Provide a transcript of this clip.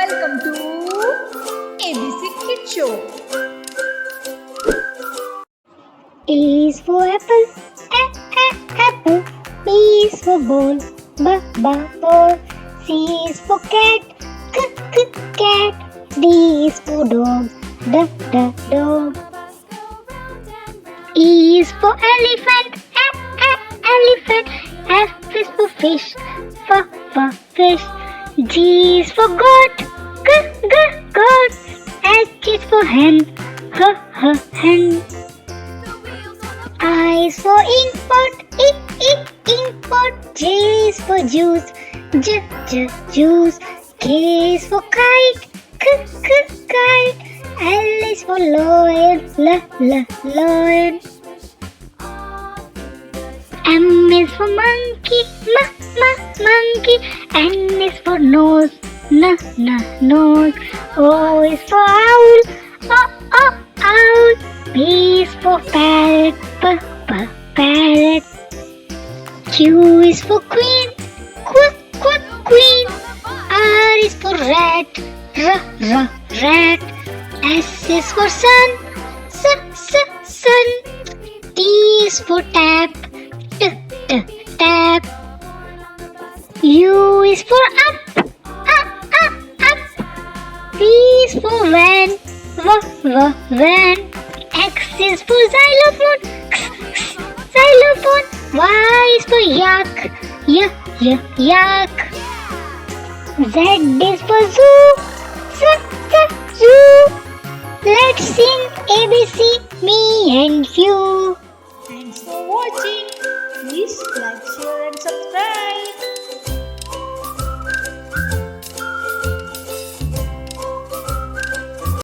Welcome to ABC Kid Show. A is for apple, apple. B is for ball, ball. C is for cat, cat. D is for dog, dog. E is for elephant, elephant. F is for fish, fish. G is for goat, goat. H is for hen, hen. I is for ink pot. J is for juice, juice. K is for kite, kite. L is for lion, lion. M is for monkey, monkey. N is for nose, nose. O is for owl, owl. P is for parrot, parrot. Q is for queen, queen. R is for rat, rat. S is for sun, sun. T is for tap, tap. U is for up. V is for van, van. X is for xylophone, xylophone. Y is for yak, yak. Z is for zoo, zoo. Let's sing ABC, me and you. Thanks for watching. Please like, share and subscribe.